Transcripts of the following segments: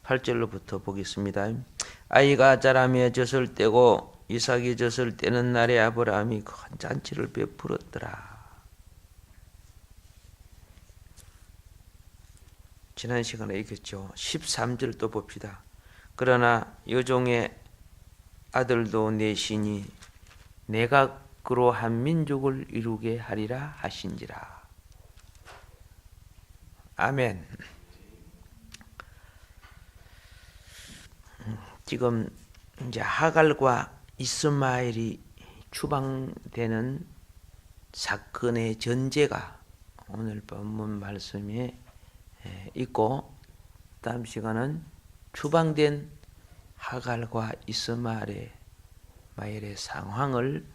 8절로부터 보겠습니다. 아이가 자라며 젖을 떼고 이삭이 젖을 떼는 날에 아브라함이 큰 잔치를 베풀었더라. 지난 시간에 읽었죠. 13절 또 봅시다. 그러나 여종의 아들도 내시니 내가 그로 한 민족을 이루게 하리라 하신지라. 아멘. 지금 이제 하갈과 이스마엘이 추방되는 사건의 전제가 오늘 본문 말씀에 있고, 다음 시간은 추방된 하갈과 이스마엘의 상황을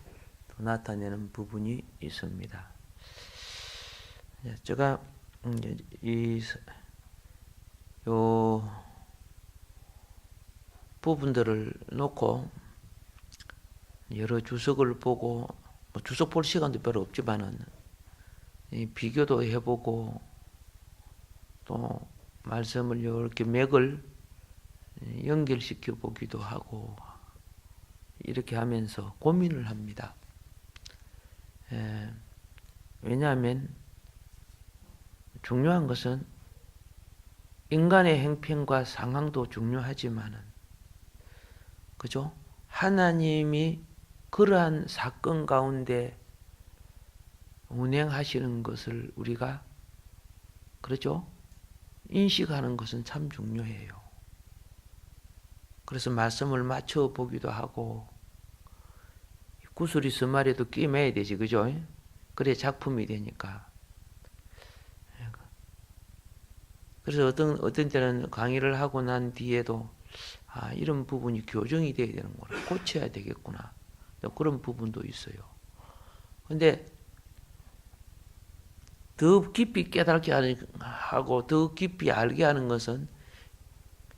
나타내는 부분이 있습니다. 제가 요 부분들을 놓고 여러 주석을 보고, 주석 볼 시간도 별로 없지만은 비교도 해보고 또 말씀을 이렇게 맥을 연결시켜 보기도 하고 이렇게 하면서 고민을 합니다. 왜냐하면 중요한 것은 인간의 행편과 상황도 중요하지만은, 그죠? 하나님이 그러한 사건 가운데 운행하시는 것을 우리가, 그렇죠? 인식하는 것은 참 중요해요. 그래서 말씀을 맞춰 보기도 하고, 구슬이 스마리도 끼매야 되지, 그죠? 그래 작품이 되니까. 그래서 어떤 때는 강의를 하고 난 뒤에도 이런 부분이 교정이 돼야 되는구나, 고쳐야 되겠구나, 그런 부분도 있어요. 근데 더 깊이 깨닫게 하고 더 깊이 알게 하는 것은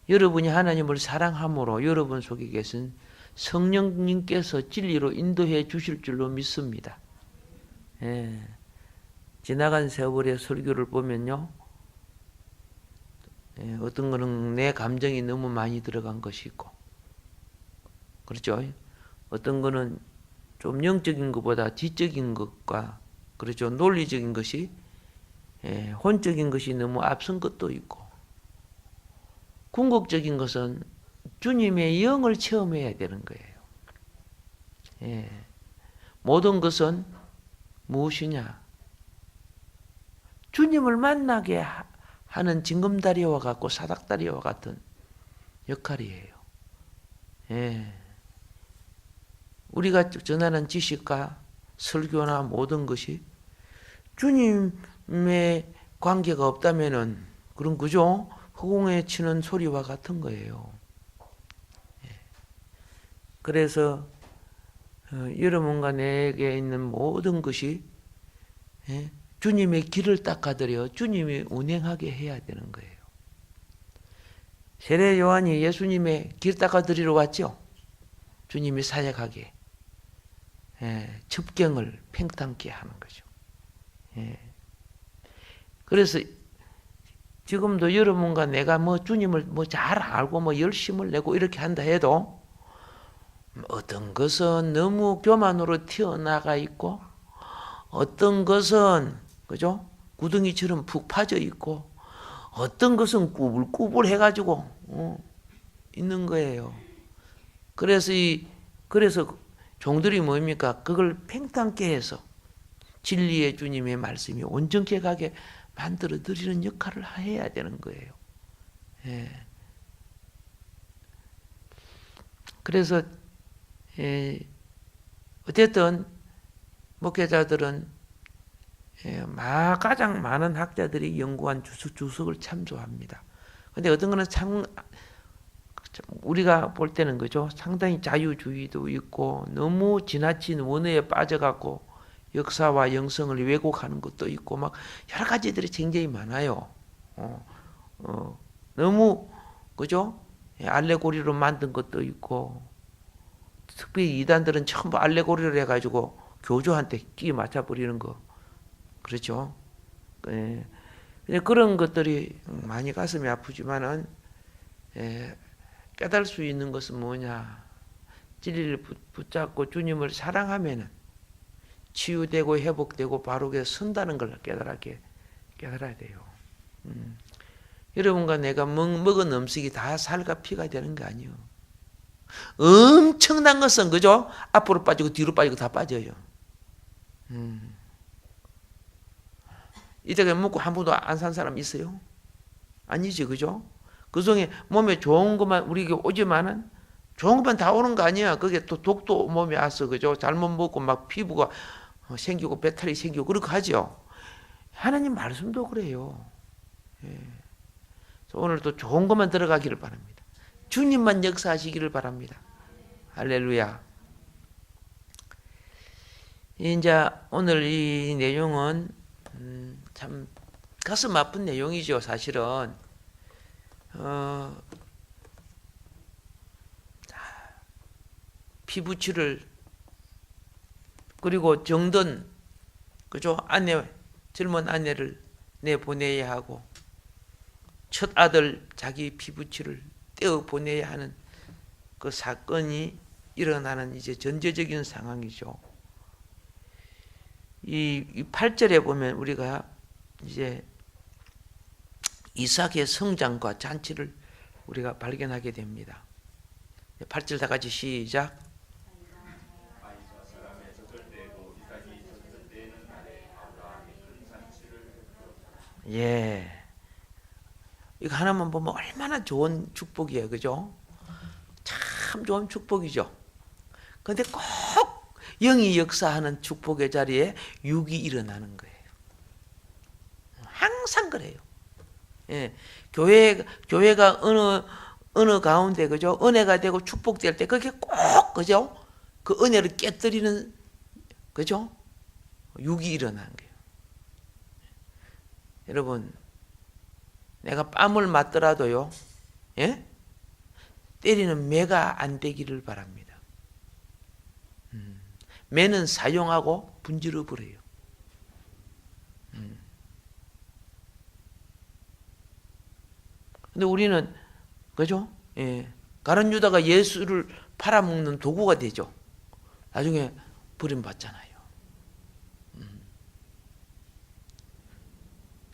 여러분이 하나님을 사랑함으로 여러분 속에 계신 성령님께서 진리로 인도해 주실 줄로 믿습니다. 지나간 세월의 설교를 보면요, 어떤 거는 내 감정이 너무 많이 들어간 것이 있고, 그렇죠? 어떤 거는 좀 영적인 것보다 지적인 것과, 그렇죠, 논리적인 것이, 혼적인 것이 너무 앞선 것도 있고, 궁극적인 것은 주님의 영을 체험해야 되는 거예요. 모든 것은 무엇이냐? 주님을 만나게 하는 징검다리와 같고 사닥다리와 같은 역할이에요. 우리가 전하는 지식과 설교나 모든 것이 주님의 관계가 없다면은, 그런, 그죠? 허공에 치는 소리와 같은 거예요. 그래서 여러분과 내게 있는 모든 것이 주님의 길을 닦아드려 주님이 운행하게 해야 되는 거예요. 세례 요한이 예수님의 길 닦아드리러 왔죠. 주님이 사역하게, 첩경을 팽창케 하는 거죠. 그래서 지금도 여러분과 내가 주님을 잘 알고 열심을 내고 이렇게 한다 해도, 어떤 것은 너무 교만으로 튀어나가 있고, 어떤 것은, 그죠? 구덩이처럼 푹 파져 있고, 어떤 것은 꾸불꾸불 해가지고 있는 거예요. 그래서 종들이 뭡니까? 그걸 팽창케 해서 진리의 주님의 말씀이 온전케 가게 만들어 드리는 역할을 해야 되는 거예요. 그래서 어쨌든 목회자들은 가장 많은 학자들이 연구한 주석을 참조합니다. 근데 어떤 거는 우리가 볼 때는, 그죠, 상당히 자유주의도 있고 너무 지나친 원어에 빠져갖고 역사와 영성을 왜곡하는 것도 있고 여러 가지들이 굉장히 많아요. 너무, 그죠, 알레고리로 만든 것도 있고, 특히 이단들은 전부 알레고리를 해가지고 교주한테 끼 맞춰버리는 거, 그렇죠? 그런 것들이 많이 가슴이 아프지만은, 깨달을 수 있는 것은 뭐냐? 진리를 붙잡고 주님을 사랑하면은 치유되고 회복되고 바르게 선다는 걸 깨달아야 돼요. 여러분과 내가 먹은 음식이 다 살과 피가 되는 거 아니에요. 엄청난 것은 그죠? 앞으로 빠지고 뒤로 빠지고 다 빠져요. 이때까지 먹고 한 번도 안 산 사람 있어요? 아니지, 그죠? 그 중에 몸에 좋은 것만 우리에게 오지만은 좋은 것만 다 오는 거 아니야. 그게 또 독도 몸에 와서 그죠? 잘못 먹고 막 피부가 생기고 배탈이 생기고 그렇게 하죠. 하나님 말씀도 그래요. 오늘도 좋은 것만 들어가기를 바랍니다. 주님만 역사하시기를 바랍니다. 할렐루야. 이제 오늘 이 내용은 참 가슴 아픈 내용이죠. 사실은 피부치를 그리고 정든 그죠? 젊은 아내를 내보내야 하고 첫 아들 자기 피부치를 떼어 보내야 하는 그 사건이 일어나는 이제 전제적인 상황이죠. 이 8절에 보면 우리가 이제 이삭의 성장과 잔치를 우리가 발견하게 됩니다. 8절 다 같이 시작. 예. 이거 하나만 보면 얼마나 좋은 축복이에요. 그죠? 참 좋은 축복이죠. 근데 꼭 영이 역사하는 축복의 자리에 육이 일어나는 거예요. 항상 그래요. 예. 교회가 어느 가운데, 그죠? 은혜가 되고 축복될 때, 그게 꼭, 그죠? 그 은혜를 깨뜨리는, 그죠? 육이 일어나는 거예요. 여러분, 내가 뺨을 맞더라도요, 예? 때리는 매가 안 되기를 바랍니다. 매는 사용하고 분질러 버려요. 근데 우리는, 그죠? 예. 가룟 유다가 예수를 팔아먹는 도구가 되죠. 나중에 버림받잖아요.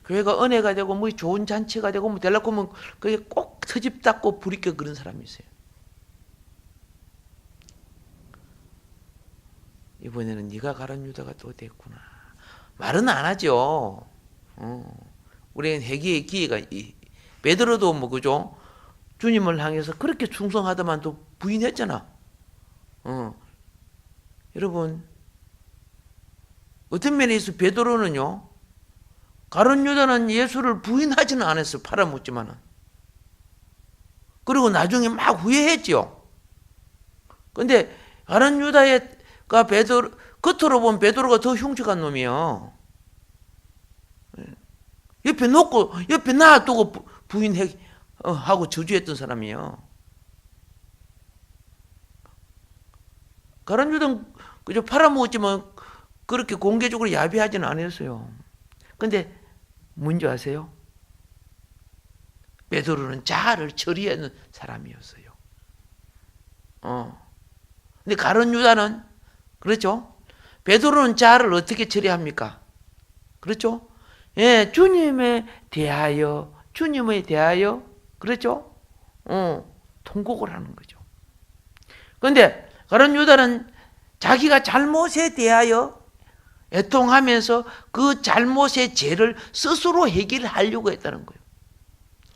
교회가 은혜가 되고 뭐 좋은 잔치가 되고 뭐 되려고 하면 그게 꼭 터집 닦고 불이 껴 그런 사람이 있어요. 이번에는 네가 가룟 유다가 또 됐구나. 말은 안 하죠. 우리는 회개의 기회가 베드로도 뭐 그죠? 주님을 향해서 그렇게 충성하다만 또 부인했잖아. 여러분 어떤 면에서 베드로는요. 가룟 유다는 예수를 부인하지는 않았어요. 팔아먹지만은. 그리고 나중에 막 후회했죠. 근데 가룟 유다가 베드로 겉으로 보면 베드로가 더 흉측한 놈이요. 옆에 놓고 옆에 놔두고 부인하고 저주했던 사람이에요. 가룟 유다는 그저 팔아먹었지만 그렇게 공개적으로 야비하지는 않았어요. 근데 뭔지 아세요? 베드로는 자아를 처리하는 사람이었어요. 근데 가룟 유다는 그렇죠? 베드로는 자아를 어떻게 처리합니까? 그렇죠? 예, 주님에 대하여 그렇죠? 통곡을 하는 거죠. 그런데 가룟 유다는 자기가 잘못에 대하여 애통하면서 그 잘못의 죄를 스스로 해결하려고 했다는 거예요.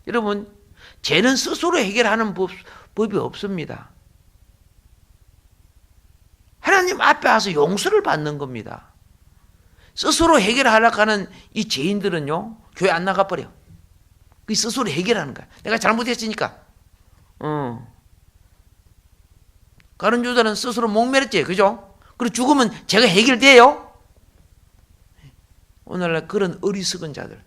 여러분, 죄는 스스로 해결하는 법이 없습니다. 하나님 앞에 와서 용서를 받는 겁니다. 스스로 해결하려고 하는 이 죄인들은요, 교회 안 나가버려. 그 스스로 해결하는 거야. 내가 잘못했으니까. 가룟 유다는 스스로 목매렸지, 그죠? 그리고 죽으면 죄가 해결돼요? 오늘날 그런 어리석은 자들,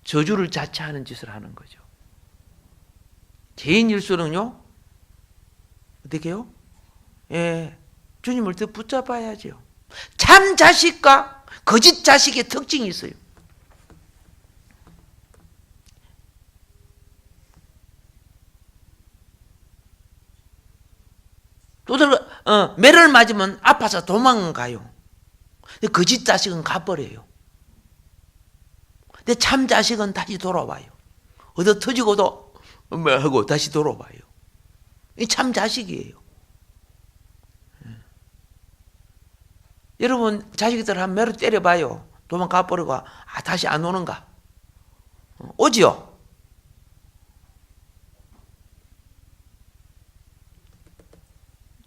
저주를 자처하는 짓을 하는 거죠. 죄인일수록요, 어떻게 해요? 예, 주님을 더 붙잡아야죠. 참 자식과 거짓 자식의 특징이 있어요. 매를 맞으면 아파서 도망가요. 근데 거짓 자식은 가버려요. 근데 참 자식은 다시 돌아와요. 얻어 터지고도 하고 다시 돌아와요. 이 참 자식이에요. 여러분 자식들 한 매로 때려봐요. 도망가 버리고 다시 안 오는가? 오지요?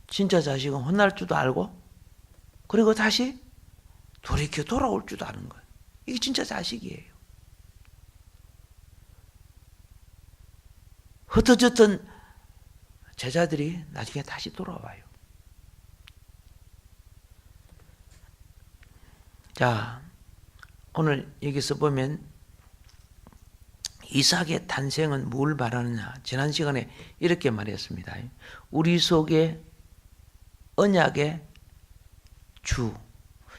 진짜 자식은 혼날 줄도 알고 그리고 다시 돌이켜 돌아올 줄도 아는 거예요. 이게 진짜 자식이에요. 흩어졌던 제자들이 나중에 다시 돌아와요. 자, 오늘 여기서 보면 이삭의 탄생은 뭘 말하느냐? 지난 시간에 이렇게 말했습니다. 우리 속에 언약의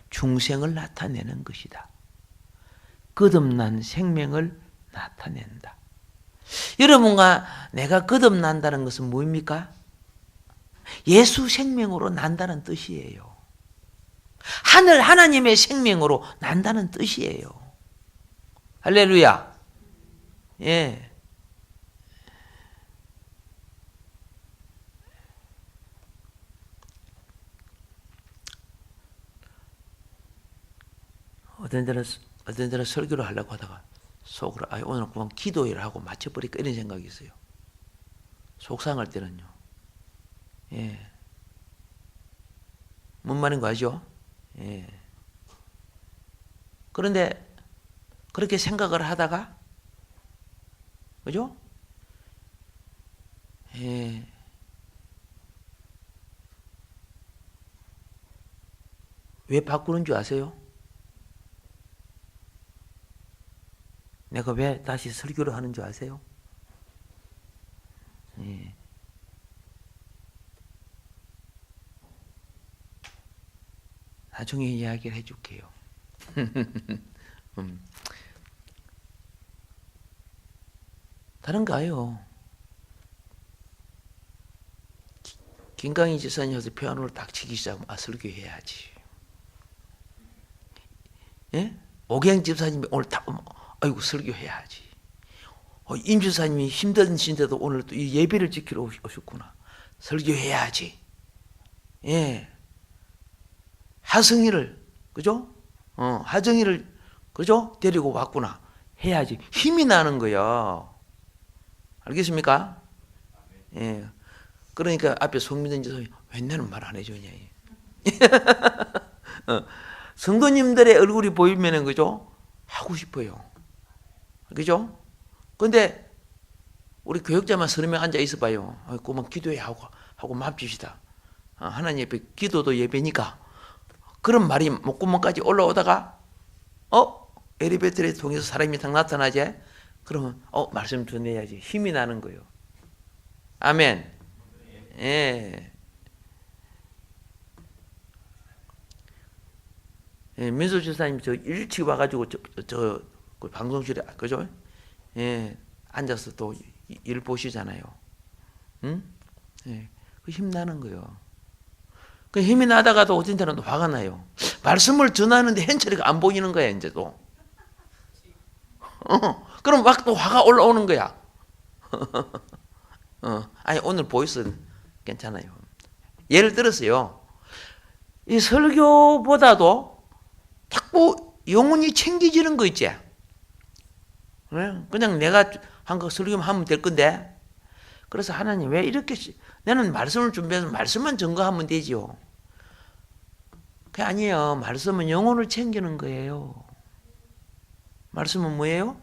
중생을 나타내는 것이다. 거듭난 생명을 나타낸다. 여러분과 내가 거듭난다는 것은 뭐입니까? 예수 생명으로 난다는 뜻이에요. 하늘 하나님의 생명으로 난다는 뜻이에요. 할렐루야. 예. 어떤 데는 설교를 하려고 하다가 속으로 오늘 그만 기도를 하고 맞춰버릴까 이런 생각이 있어요. 속상할 때는요. 예. 뭔 말인 거 아시죠? 예. 그런데 그렇게 생각을 하다가 그죠? 예. 왜 바꾸는 줄 아세요? 내가 왜 다시 설교를 하는 줄 아세요? 예. 나중에 이야기를 해줄게요. 다른가요? 김강희 지사님 와서 피아노를 딱 치기 시작하면 설교해야지. 예? 오경 집사님이 오늘 딱 아이고 설교해야지. 임 지사님이 힘드신데도 오늘 또 이 예배를 지키러 오셨구나. 설교해야지. 예. 하성이를 그죠? 하정이를 그죠? 데리고 왔구나. 해야지. 힘이 나는 거야. 알겠습니까? 예. 그러니까 앞에 송민정 지사님이 왜 나는 말 안 해주냐. 성도님들의 얼굴이 보이면은 그죠? 하고 싶어요. 그죠? 근데 우리 교역자만 30명 앉아 있어 봐요. 그만 기도해 하고 맙시다. 하나님 옆에 기도도 예배니까. 그런 말이 목구멍까지 올라오다가 엘리베이터를 통해서 사람이 딱 나타나지? 그러면 말씀 전해야지. 힘이 나는 거예요. 아멘. 예. 예, 민수 지사님 저 일찍 와가지고 그 방송실에 그죠? 예, 앉아서 또 일 보시잖아요. 응? 예, 그 힘 나는 거예요. 그 힘이 나다가도 어떤 때는 화가 나요. 말씀을 전하는데 현철이가 안 보이는 거야 이제도. 그럼 막 또 화가 올라오는 거야. 아니 오늘 보이스 괜찮아요. 예를 들었어요. 이 설교보다도 자꾸 영혼이 챙기지는 거 있지. 그냥 내가 한 거 설교만 하면 될 건데. 그래서 하나님 왜 이렇게 나는 말씀을 준비해서 말씀만 증거하면 되지요. 그게 아니에요. 말씀은 영혼을 챙기는 거예요. 말씀은 뭐예요?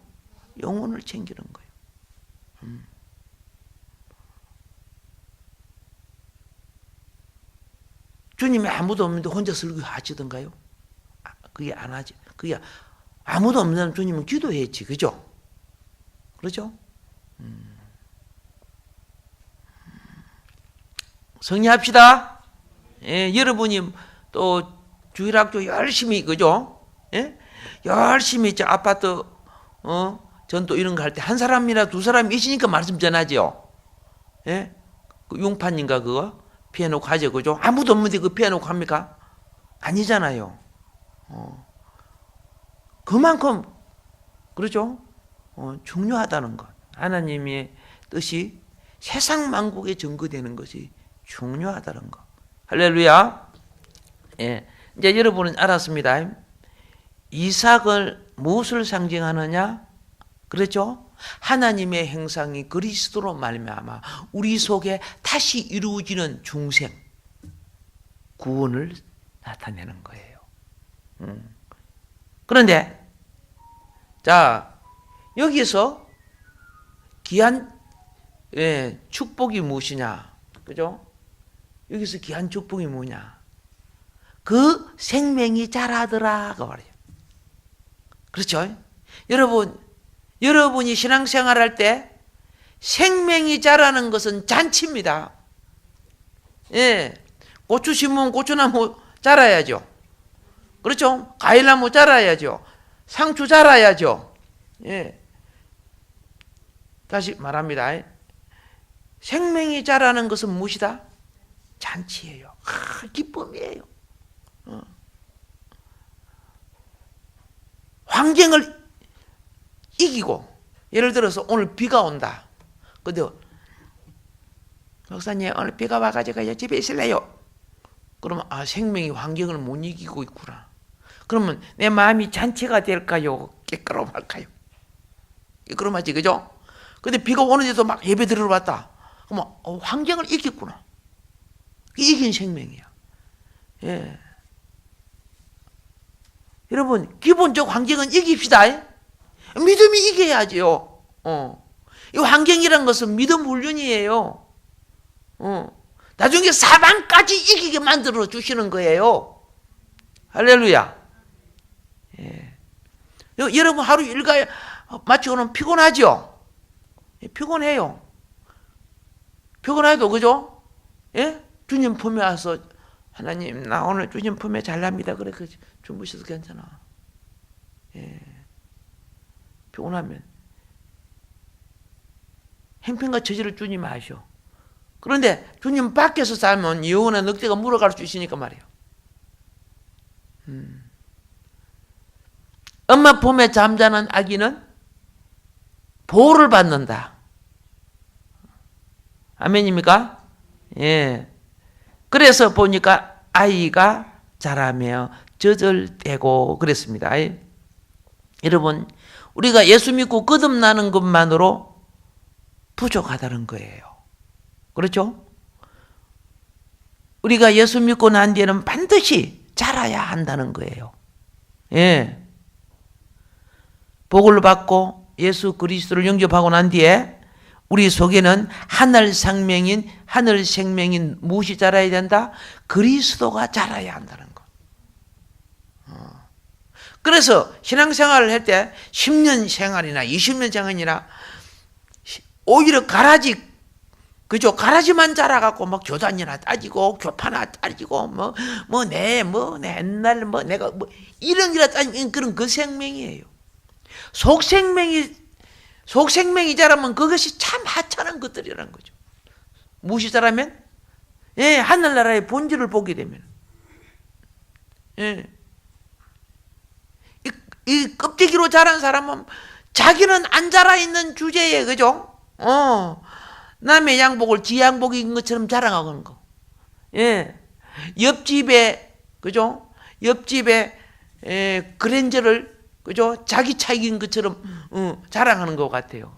영혼을 챙기는 거예요. 주님이 아무도 없는데 혼자 설교하시던가요? 그게 안 하지. 그게 아무도 없는 주님은 기도했지. 그죠? 그렇죠? 정리합시다. 예, 여러분이 또 주일학교 열심히 그죠? 예? 열심히 저 아파트 전도 이런 거 할 때 한 사람이나 두 사람이 있으니까 말씀 전하죠. 예? 그 융판인가 그거 피해놓고 하죠. 그죠? 아무도 없는데 그 피해놓고 합니까? 아니잖아요. 그만큼, 그렇죠? 중요하다는 것. 하나님의 뜻이 세상 만국에 증거되는 것이 중요하다는 것. 할렐루야. 예. 이제 여러분은 알았습니다. 이삭을 무엇을 상징하느냐? 그렇죠? 하나님의 행상이 그리스도로 말미암아 우리 속에 다시 이루어지는 중생, 구원을 나타내는 거예요. 그런데 자, 여기서 귀한 축복이 무엇이냐? 그죠? 여기서 귀한 축복이 뭐냐? 그 생명이 자라더라가 말이에요. 그렇죠? 여러분이 신앙생활할 때 생명이 자라는 것은 잔치입니다. 예. 고추 심으면 고추나무 자라야죠. 그렇죠? 과일나무 자라야죠. 상추 자라야죠. 예. 다시 말합니다. 생명이 자라는 것은 무엇이다? 잔치예요. 기쁨이에요. 환경을 이기고, 예를 들어서 오늘 비가 온다. 근데 목사님 오늘 비가 와가지고 집에 있을래요? 그러면 생명이 환경을 못 이기고 있구나. 그러면 내 마음이 잔치가 될까요? 깨끗할까요? 깨끗하지, 그죠? 근데 비가 오는데도 막 예배 들으러 왔다. 그러면 환경을 이겼구나. 이긴 생명이야. 예. 여러분, 기본적 환경은 이깁시다. 믿음이 이겨야지요. 이 환경이란 것은 믿음 훈련이에요. 나중에 사망까지 이기게 만들어 주시는 거예요. 할렐루야. 예. 여러분 하루 일과 마치고는 피곤하죠? 피곤해요. 피곤해도, 그죠? 예? 주님 품에 와서 하나님 나 오늘 주님 품에 잘납니다. 그래 주무셔도 괜찮아. 예. 피곤하면 행편과 처지를 주님 아셔. 그런데 주님 밖에서 살면 영원한 늑대가 물어갈 수 있으니까 말이에요. 엄마 품에 잠자는 아기는 보호를 받는다. 아멘입니까? 예. 그래서 보니까 아이가 자라며 젖을 그랬습니다. 여러분, 우리가 예수 믿고 거듭나는 것만으로 부족하다는 거예요. 그렇죠? 우리가 예수 믿고 난 뒤에는 반드시 자라야 한다는 거예요. 예. 복을 받고 예수 그리스도를 영접하고 난 뒤에 우리 속에는 하늘 생명인 무엇이 자라야 된다? 그리스도가 자라야 한다는 것. 그래서 신앙생활을 할 때 10년 생활이나 20년 생활이나 오히려 그죠? 가라지만 자라갖고 막 교단이나 따지고 교파나 따지고 옛날 내가 이런 따지는 그런 그 생명이에요. 속생명이 자라면 그것이 참 하찮은 것들이라는 거죠. 무엇이 자라면? 예, 하늘나라의 본질을 보게 되면. 예. 이 껍데기로 자란 사람은 자기는 안 자라있는 주제에, 그죠? 남의 양복을 지 양복인 것처럼 자랑하는 거. 예. 옆집에, 그죠? 옆집에, 그랜저를, 그죠? 자기 차익인 것처럼, 자랑하는 것 같아요.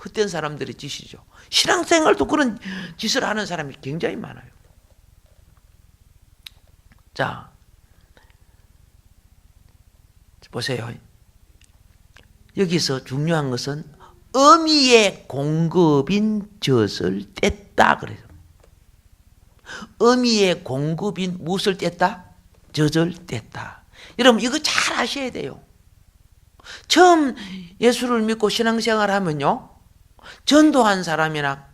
헛된 사람들의 짓이죠. 신앙생활도 그런 짓을 하는 사람이 굉장히 많아요. 자, 보세요. 여기서 중요한 것은 어미의 공급인 젖을 뗐다 그래요. 어미의 공급인 무엇을 뗐다? 젖을 뗐다. 여러분 이거 잘 아셔야 돼요. 처음 예수를 믿고 신앙생활 하면요, 전도한 사람이나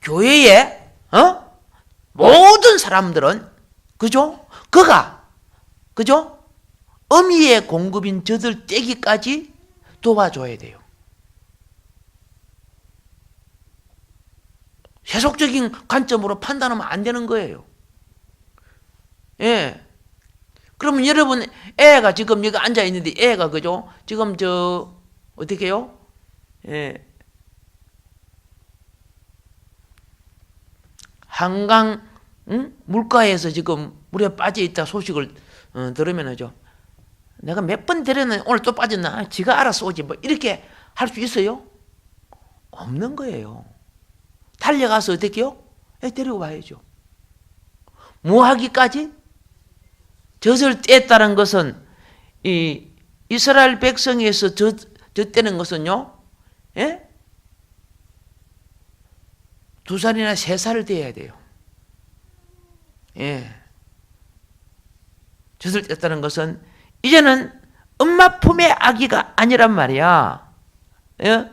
교회에 모든 사람들은, 그죠? 그죠? 어미의 공급인 젖을 떼기까지 도와줘야 돼요. 세속적인 관점으로 판단하면 안 되는 거예요. 예. 그러면 여러분, 애가 지금 여기 앉아 있는데, 애가, 그죠? 지금 어떻게 해요? 예. 한강, 물가에서 지금 물에 빠져 있다 소식을 들으면은죠. 내가 몇 번 데려는 오늘 또 빠졌나? 지가 알아서 오지. 뭐, 이렇게 할 수 있어요? 없는 거예요. 달려가서 어떻게 해요? 애 데리고 와야죠. 뭐 하기까지? 젖을 뗐다는 것은, 이 이스라엘 백성에서 젖대는 것은요, 예? 2살이나 3살 돼야 돼요. 예. 젖을 뗐다는 것은, 이제는 엄마 품의 아기가 아니란 말이야. 예?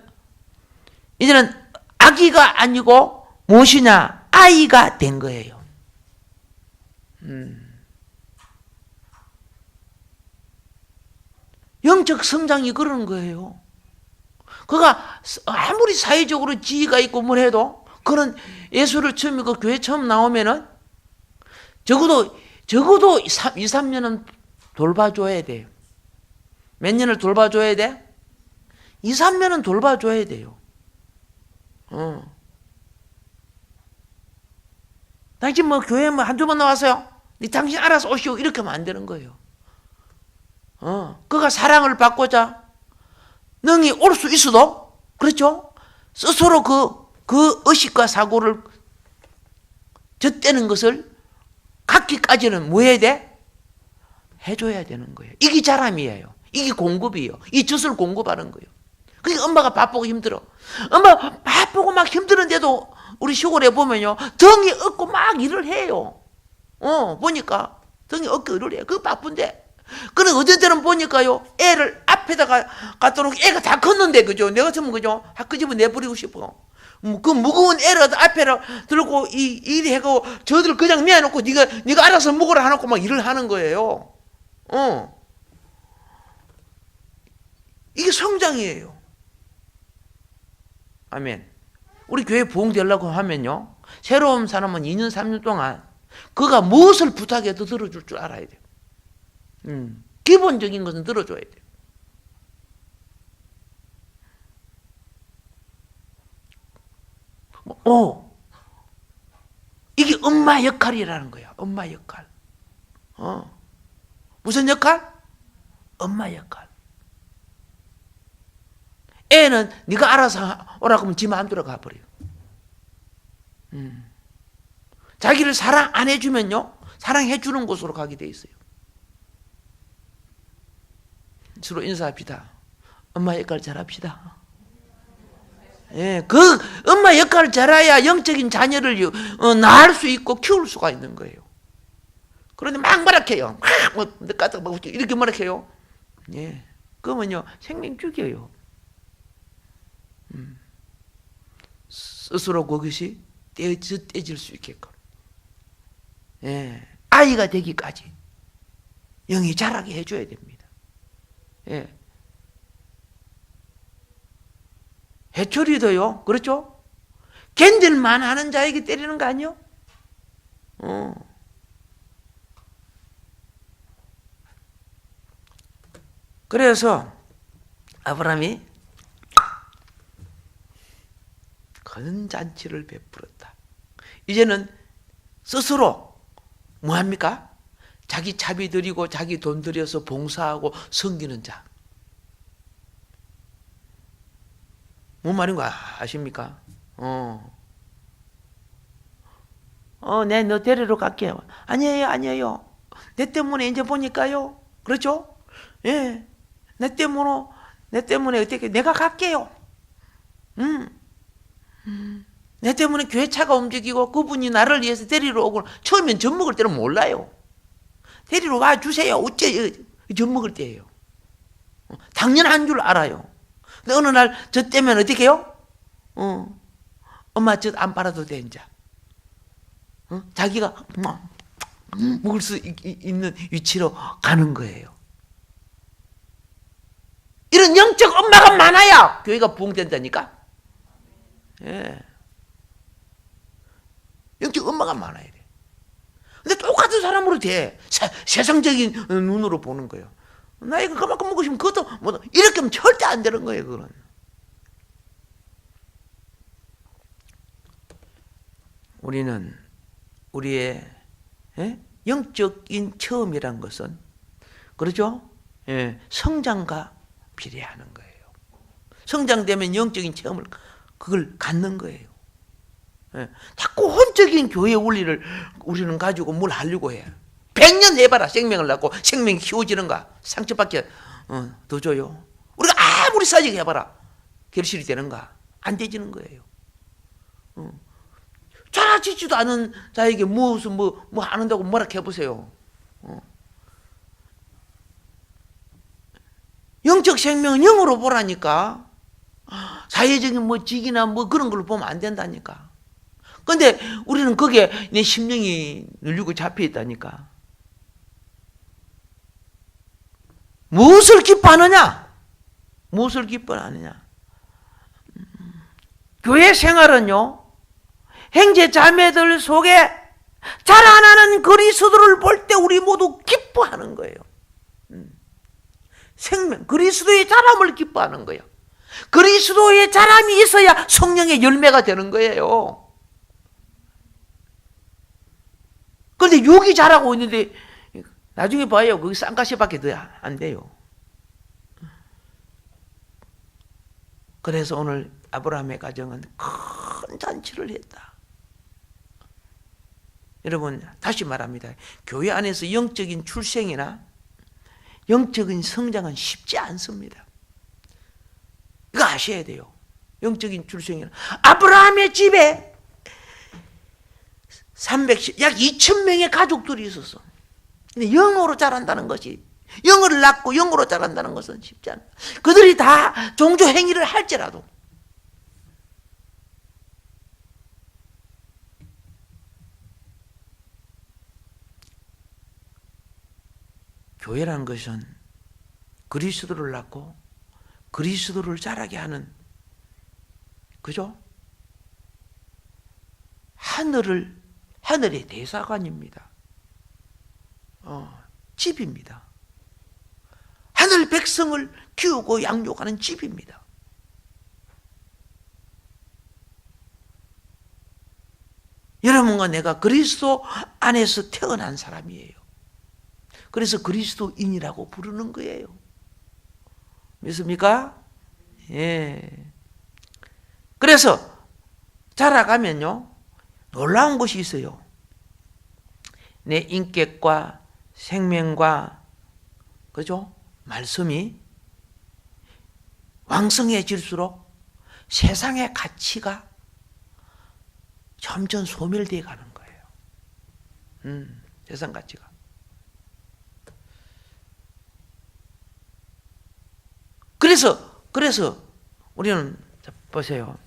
이제는 아기가 아니고 무엇이냐? 아이가 된 거예요. 영적 성장이 그런 거예요. 그가 아무리 사회적으로 지위가 있고 뭘 해도 그런 예수를 처음 그 교회 처음 나오면은 적어도 2, 3년은 돌봐줘야 돼요. 몇 년을 돌봐줘야 돼? 2, 3년은 돌봐줘야 돼요. 당신 뭐 교회 뭐 한두 번 나왔어요? 당신 알아서 오시오. 이렇게 하면 안 되는 거예요. 그가 사랑을 받고자 능히 올 수 있어도, 그렇죠? 스스로 그 의식과 사고를 젖대는 것을 갖기까지는 뭐 해야 돼? 해줘야 되는 거예요. 이게 자람이에요. 이게 공급이에요. 이 젖을 공급하는 거예요. 그러니까 엄마가 바쁘고 힘들어. 엄마 바쁘고 막 힘드는데도 우리 시골에 보면요. 덩이 얻고 막 일을 해요. 보니까 덩이 얻고 일을 해요. 그거 바쁜데. 그는 어떤 때는 보니까요. 애를 앞에다가 갖다 놓고 애가 다 컸는데, 그죠? 내가 처음, 그죠? 그 집은 내버리고 싶어. 그 무거운 애를 앞에 들고 일 해고 저들 그냥 내놓고 네가 알아서 먹으라 해놓고 막 일을 하는 거예요. 이게 성장이에요. 아멘. 우리 교회 부흥되려고 하면요. 새로운 사람은 2년, 3년 동안 그가 무엇을 부탁해도 들어줄 줄 알아야 돼요. 기본적인 것은 들어줘야 돼요. 이게 엄마 역할이라는 거야. 엄마 역할. 무슨 역할? 엄마 역할. 애는 네가 알아서 오라고 하면 지 마음대로 가버려요. 자기를 사랑 안 해주면요. 사랑해 주는 곳으로 가게 돼 있어요. 서로 인사합시다. 엄마 역할 잘합시다. 예, 그 엄마 역할을 잘해야 영적인 자녀를 낳을 수 있고 키울 수가 있는 거예요. 그런데 막 말악해요. 이렇게 말악해요. 예, 그러면요 생명 죽여요. 스스로 그것이 떼질 수 있게끔. 예, 아이가 되기까지 영이 자라게 해줘야 됩니다. 예. 해초리도요, 그렇죠? 견딜만 하는 자에게 때리는 거 아니요? 그래서 아브라함이 큰 잔치를 베풀었다. 이제는 스스로 뭐합니까? 자기 차비 들이고 자기 돈 들여서 봉사하고 섬기는 자. 뭔 말인 거 아십니까? 네, 너 데리러 갈게요. 아니에요. 내 때문에 이제 보니까요. 그렇죠? 예. 내 때문에 어떻게, 내가 갈게요. 내 때문에 교회 차가 움직이고 그분이 나를 위해서 데리러 오고, 처음엔 젖 먹을 때는 몰라요. 데리러 와 주세요. 어째 젖 먹을 때예요. 당연한 줄 알아요. 근데 어느 날 젖 때문에 어떻게 해요? 엄마 젖 안 빨아도 돼, 이제. 자기가 먹을 수 있는 위치로 가는 거예요. 이런 영적 엄마가 많아야 교회가 부흥된다니까. 예. 영적 엄마가 많아야 돼. 근데 똑같은 사람으로 돼. 세상적인 눈으로 보는 거예요. 나이가 그만큼 먹고 싶으면 그것도 뭐 이렇게 하면 절대 안 되는 거예요. 그건. 우리는 우리의 영적인 체험이란 것은 그렇죠? 성장과 비례하는 거예요. 성장되면 영적인 체험을 그걸 갖는 거예요. 자꾸 혼적인 교회 원리를 우리는 가지고 뭘 하려고 해. 100년 해봐라. 생명을 낳고 생명이 키워지는가? 상처밖에 더 줘요. 우리가 아무리 사직 해봐라. 결실이 되는가? 안 되지는 거예요. 자라지지도 않은 자에게 무슨 뭐 안한다고 뭐라 해보세요. 영적 생명은 영으로 보라니까. 사회적인 뭐 직이나 뭐 그런 걸로 보면 안 된다니까. 근데 우리는 거기에 내 심령이 눌리고 잡혀 있다니까. 무엇을 기뻐하느냐? 무엇을 기뻐하느냐? 교회 생활은요, 형제 자매들 속에 자라나는 그리스도를 볼 때 우리 모두 기뻐하는 거예요. 생명, 그리스도의 자람을 기뻐하는 거예요. 그리스도의 자람이 있어야 성령의 열매가 되는 거예요. 그런데 육이 자라고 있는데 나중에 봐요. 거기 쌍가시밖에 더 안 돼요. 그래서 오늘 아브라함의 가정은 큰 잔치를 했다. 여러분 다시 말합니다. 교회 안에서 영적인 출생이나 영적인 성장은 쉽지 않습니다. 이거 아셔야 돼요. 영적인 출생이나 아브라함의 집에 약 2,000명의 가족들이 있었어. 근데 영으로 자란다는 것이, 영을 낳고 영으로 자란다는 것은 쉽지 않아. 그들이 다 종교 행위를 할지라도 교회라는 것은 그리스도를 낳고 그리스도를 자라게 하는, 그죠? 하늘의 대사관입니다. 집입니다. 하늘 백성을 키우고 양육하는 집입니다. 여러분과 내가 그리스도 안에서 태어난 사람이에요. 그래서 그리스도인이라고 부르는 거예요. 믿습니까? 예. 그래서 자라가면요, 놀라운 것이 있어요. 내 인격과 생명과, 그죠? 말씀이 왕성해질수록 세상의 가치가 점점 소멸되어 가는 거예요. 세상 가치가. 그래서 우리는 보세요.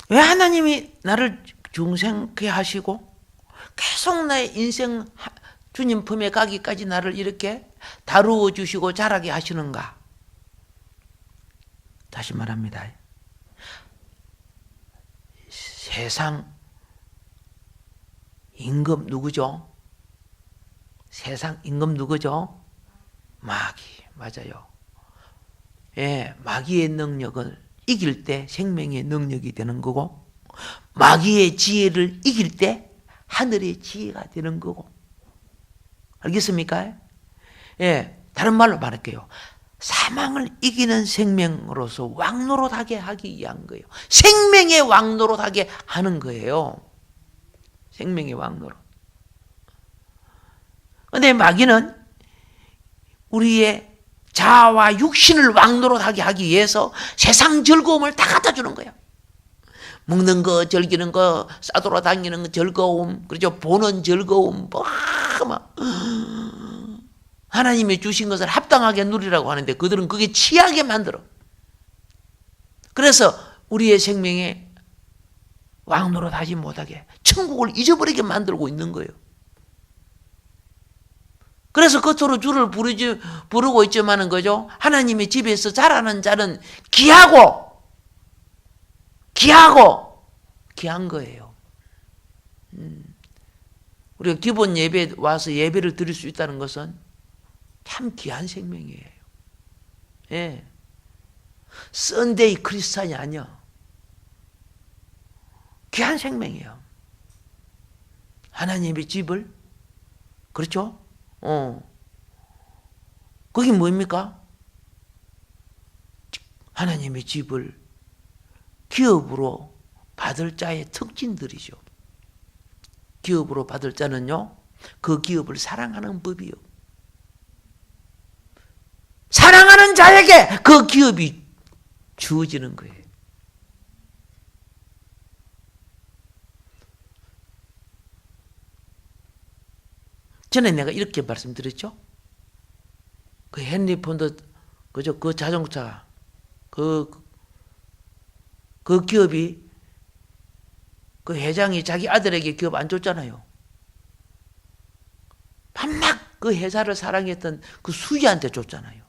왜 하나님이 나를 중생케 하시고 계속 나의 인생 주님 품에 가기까지 나를 이렇게 다루어 주시고 자라게 하시는가? 다시 말합니다. 세상 임금 누구죠? 세상 임금 누구죠? 마귀. 맞아요. 예, 마귀의 능력을 이길 때 생명의 능력이 되는 거고, 마귀의 지혜를 이길 때 하늘의 지혜가 되는 거고. 알겠습니까? 예, 다른 말로 말할게요. 사망을 이기는 생명으로서 왕노릇하게 하기 위한 거예요. 생명의 왕노릇하게 하는 거예요. 생명의 왕노릇. 그런데 마귀는 우리의 자아와 육신을 왕노릇하게 하기 위해서 세상 즐거움을 다 갖다 주는 거예요. 먹는 거, 즐기는 거, 싸돌아다니는 거, 즐거움, 그렇죠? 보는 즐거움, 막 하나님이 주신 것을 합당하게 누리라고 하는데 그들은 그게 취하게 만들어. 그래서 우리의 생명에 왕노릇하지 못하게 천국을 잊어버리게 만들고 있는 거예요. 그래서 겉으로 주를 부르고 있지만은 그죠? 하나님의 집에서 자라는 자는 귀한 거예요. 우리가 기본 예배 와서 예배를 드릴 수 있다는 것은 참 귀한 생명이에요. 예. 썬데이 크리스찬이 아니야. 귀한 생명이에요. 하나님의 집을, 그렇죠? 그게 뭡니까? 하나님의 집을 기업으로 받을 자의 특징들이죠. 기업으로 받을 자는요, 그 기업을 사랑하는 법이요. 사랑하는 자에게 그 기업이 주어지는 거예요. 전에 내가 이렇게 말씀드렸죠? 그 헨리 폰드, 그죠? 그 자동차, 그 기업이, 그 회장이 자기 아들에게 기업 안 줬잖아요. 만막 그 회사를 사랑했던 그 수기한테 줬잖아요.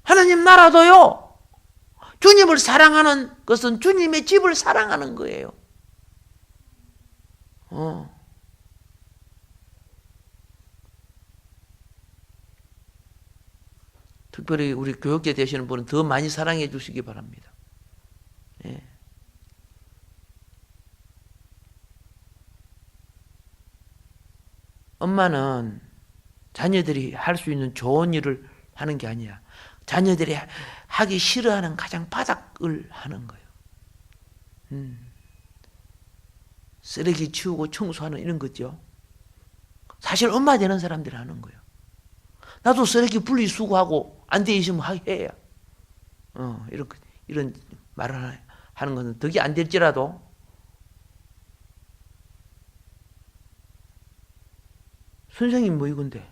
하나님 나라도요, 주님을 사랑하는 것은 주님의 집을 사랑하는 거예요. 특별히 우리 교육계 되시는 분은 더 많이 사랑해 주시기 바랍니다. 예. 엄마는 자녀들이 할 수 있는 좋은 일을 하는 게 아니야. 자녀들이 하기 싫어하는 가장 바닥을 하는 거예요. 쓰레기 치우고 청소하는 이런 거죠. 사실 엄마 되는 사람들이 하는 거예요. 나도 쓰레기 분리수거하고 안 돼 있으면 해야. 이런 말을 하는 것은 덕이 안 될지라도 선생님 뭐 이건데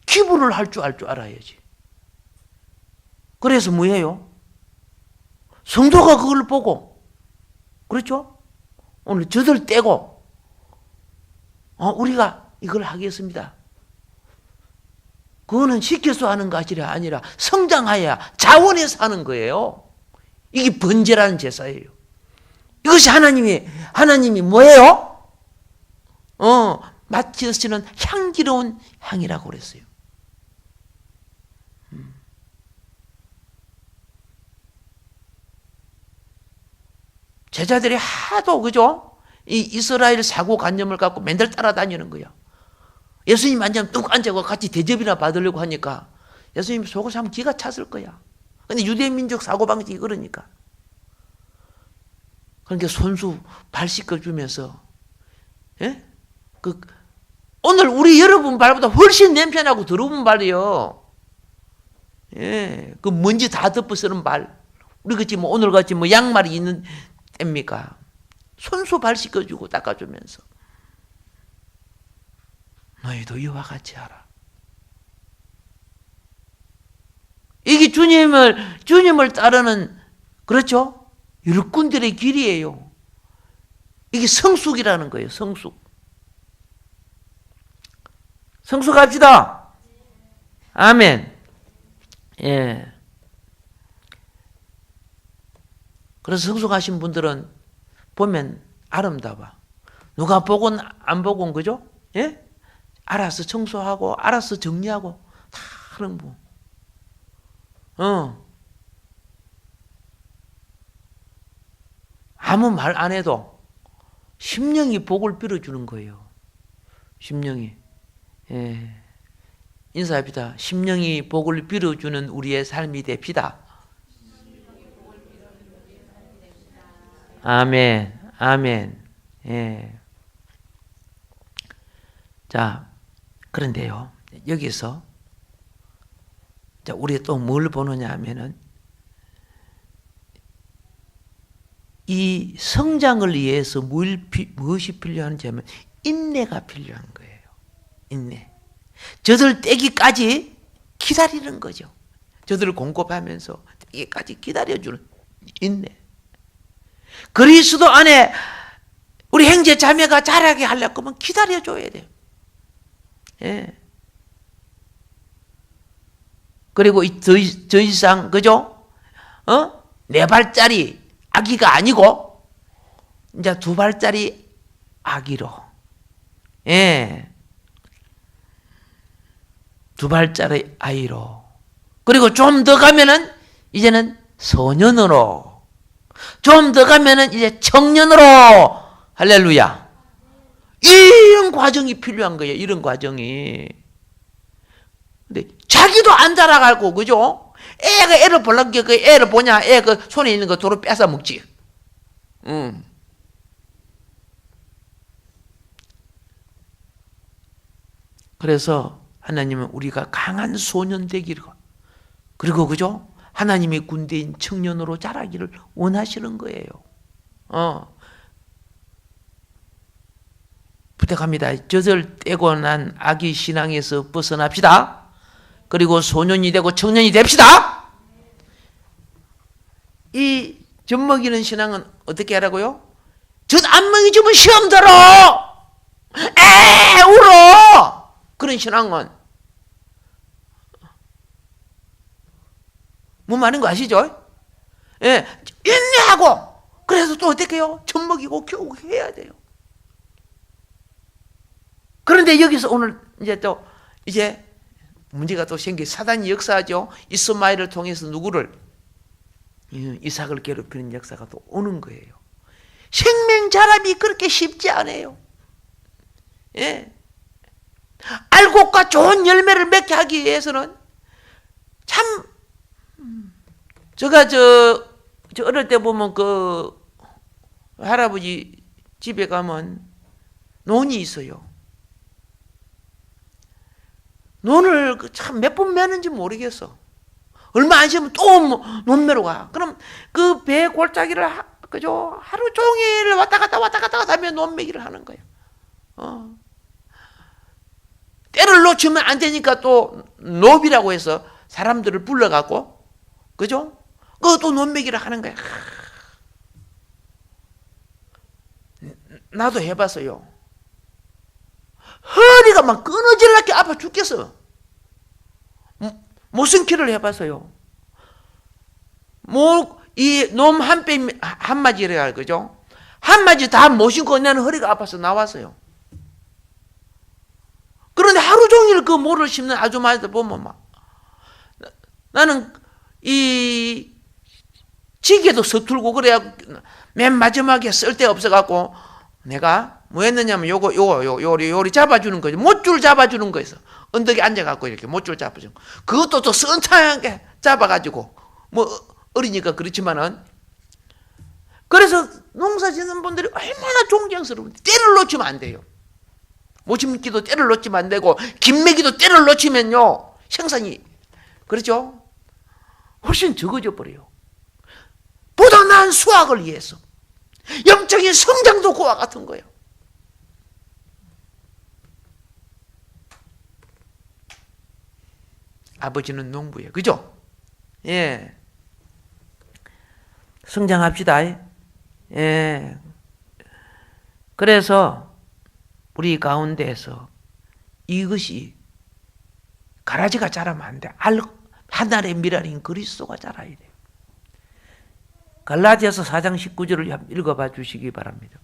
기부를 할 줄 알아야지. 그래서 뭐예요? 성도가 그걸 보고, 그렇죠? 오늘 젖을 떼고 우리가 이걸 하겠습니다. 그거는 시켜서 하는 것이 아니라 성장하여야 자원해서 하는 거예요. 이게 번제라는 제사예요. 이것이 하나님이 뭐예요? 맡으시는 향기로운 향이라고 그랬어요. 제자들이 하도, 그죠? 이 이스라엘 사고관념을 갖고 맨날 따라다니는 거야. 예수님 앉으면 뚝 앉아서 같이 대접이나 받으려고 하니까 예수님 속으로 하면 기가 찼을 거야. 근데 유대민족 사고방식이 그러니까. 그러니까 손수 발 씻어주면서, 예? 오늘 우리 여러분 발보다 훨씬 냄새나고 더러운 발이요. 예. 그 먼지 다 덮어쓰는 발. 우리 같이 오늘 같이 양말이 있는 때입니까? 손수 발 씻어주고 닦아주면서. 너희도 이와 같이 하라. 이게 주님을 따르는, 그렇죠? 일꾼들의 길이에요. 이게 성숙이라는 거예요, 성숙. 성숙합시다. 아멘. 예. 그래서 성숙하신 분들은 보면 아름다워. 누가 보건 안 보건, 그죠? 예? 알아서 청소하고, 알아서 정리하고, 다 하는 분. 아무 말 안 해도 심령이 복을 빌어주는 거예요. 심령이. 예. 인사합시다. 심령이 복을 빌어주는 우리의 삶이 됩시다. 아멘. 아멘. 예. 자, 그런데요, 여기서 우리가 또 뭘 보느냐 하면은 이 성장을 위해서 무엇이 필요한지 하면 인내가 필요한 거예요. 인내. 젖을 떼기까지 기다리는 거죠. 젖을 공급하면서 떼기까지 기다려주는 인내. 그리스도 안에 우리 형제 자매가 자라게 하려고 하면 기다려줘야 돼요. 예. 그리고 더 이상, 그죠? 4발짜리 아기가 아니고, 이제 2발짜리 아기로. 예. 2발짜리 아이로. 그리고 좀 더 가면은, 이제는 소년으로. 좀 더 가면은 이제 청년으로. 할렐루야. 이런 과정이 필요한 거예요. 이런 과정이. 근데 자기도 안 자라가고, 그죠? 애가 애를 보려고 그 애를 보냐? 애 그 손에 있는 거 도로 뺏어 먹지. 그래서 하나님은 우리가 강한 소년 되기를, 그리고 그죠? 하나님의 군대인 청년으로 자라기를 원하시는 거예요. 부탁합니다. 젖을 떼고 난 아기 신앙에서 벗어납시다. 그리고 소년이 되고 청년이 됩시다. 이 젖먹이는 신앙은 어떻게 하라고요? 젖 안 먹이주면 시험 들어. 울어. 그런 신앙은 뭐 말인 거 아시죠? 예, 인내하고, 그래서 또 어떻게 해요? 젖 먹이고 교육해야 돼요. 그런데 여기서 오늘 이제 문제가 또 생기, 사단이 역사하죠. 이스마엘을 통해서 누구를? 이삭을 괴롭히는 역사가 또 오는 거예요. 생명 자람이 그렇게 쉽지 않아요. 예. 알곡과 좋은 열매를 맺게 하기 위해서는 참, 제가 저 어릴 때 보면 그 할아버지 집에 가면 논이 있어요. 논을 참 몇 번 매는지 모르겠어. 얼마 안 쉬면 또 논매로 가. 그럼 그 배 골짜기를 그죠? 하루 종일 왔다 갔다 하며 논매기를 하는 거예요. 때를 놓치면 안 되니까 또 노비라고 해서 사람들을 불러갖고, 그죠? 그것도 논매기를 하는 거야. 나도 해봤어요. 허리가 막 끊어질라게 아파 죽겠어. 모순키를 해봤어요. 이 놈 한 마디를 그죠? 한 마디 다 못 신고 나는 허리가 아파서 나왔어요. 그런데 하루 종일 그 모를 씹는 아줌마들 보면 나는 이 지게도 서툴고 그래야 맨 마지막에 쓸데 없어갖고 내가 뭐 했느냐면 요리 잡아주는 거죠. 못줄 잡아주는 거에서 언덕에 앉아갖고 이렇게 못줄 잡아주는 거. 그것도 또 선창하게 잡아가지고 뭐 어리니까 그렇지만은, 그래서 농사 짓는 분들이 얼마나 존경스러운데 때를 놓치면 안 돼요. 모심기도 때를 놓치면 안 되고 김매기도 때를 놓치면요 생산이 그렇죠? 훨씬 적어져 버려요. 보다 나은 수확을 위해서 영적인 성장도 그와 같은 거예요. 아버지는 농부예요. 그죠? 예. 성장합시다. 예. 그래서 우리 가운데에서 이것이 가라지가 자라면 안 돼. 하늘의 미랄인 그리스도가 자라야 돼요. 갈라디아서 4장 19절을 읽어봐 주시기 바랍니다.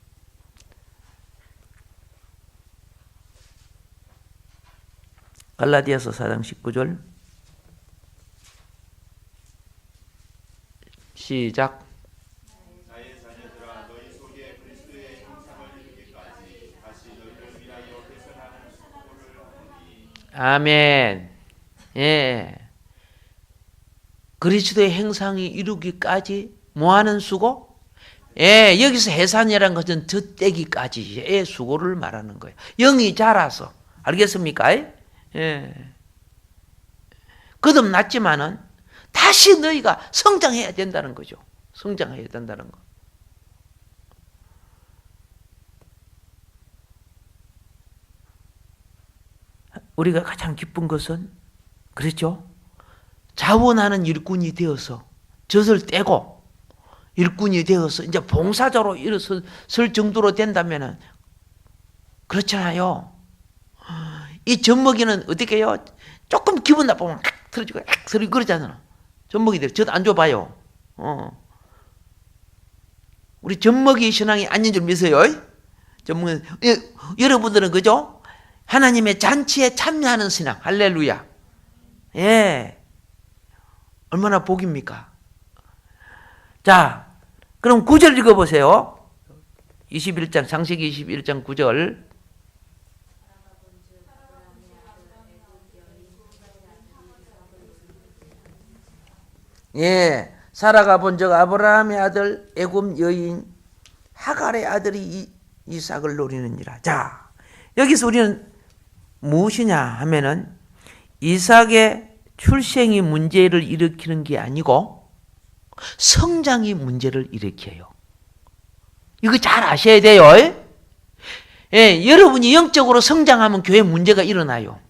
갈라디아서 4장 19절 시작. 아멘. 예. 그리스도의 형상이 이루기까지 뭐하는 수고? 예, 여기서 해산이라는 것은 젖대기까지의 수고를 말하는 거예요. 영이 자라서. 알겠습니까? 예. 거듭났지만은 다시 너희가 성장해야 된다는 거죠. 성장해야 된다는 거. 우리가 가장 기쁜 것은 그렇죠? 자원하는 일꾼이 되어서 젖을 떼고 일꾼이 되어서 이제 봉사자로 일어설 정도로 된다면은 그렇잖아요. 이 젖먹이는 어떻게 해요? 조금 기분 나쁘면 막 틀어지고 틀어지고 그러잖아. 젖먹이들 저도 안 줘봐요. 우리 젖먹이 신앙이 아닌 줄 믿어요. 젖먹이 여러분들은 그죠? 하나님의 잔치에 참여하는 신앙. 할렐루야. 예, 얼마나 복입니까? 자, 그럼 9절 읽어보세요. 21장 창세기 21장 9절. 예, 사라가 본즉 아브라함의 아들 애굽 여인 하갈의 아들이 이삭을 노리느니라. 자, 여기서 우리는 무엇이냐 하면은 이삭의 출생이 문제를 일으키는 게 아니고 성장이 문제를 일으켜요. 이거 잘 아셔야 돼요. 예, 여러분이 영적으로 성장하면 교회 문제가 일어나요.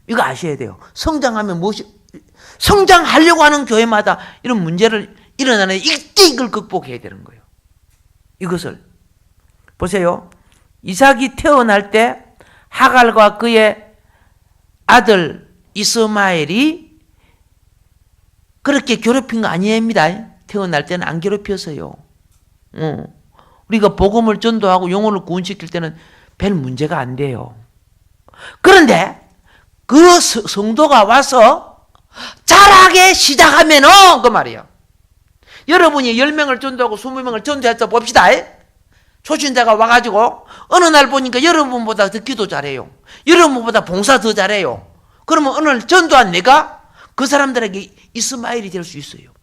이거 아셔야 돼요. 성장하면 성장하려고 하는 교회마다 이런 문제를 일어나는 이때 이걸 극복해야 되는 거예요. 이것을 보세요. 이삭이 태어날 때 하갈과 그의 아들 이스마엘이 그렇게 괴롭힌 거 아닙니다. 태어날 때는 안 괴롭혔어요. 우리가 복음을 전도하고 영혼을 구원시킬 때는 별 문제가 안 돼요. 그런데 그 성도가 와서 자라게 시작하면은 그 말이에요. 여러분이 10명을 전도하고 20명을 전도했다 봅시다. 초신자가 와가지고 어느 날 보니까 여러분보다 더 기도 잘해요. 여러분보다 봉사 더 잘해요. 그러면 오늘 전도한 내가 그 사람들에게 이스마엘이 될 수 있어요.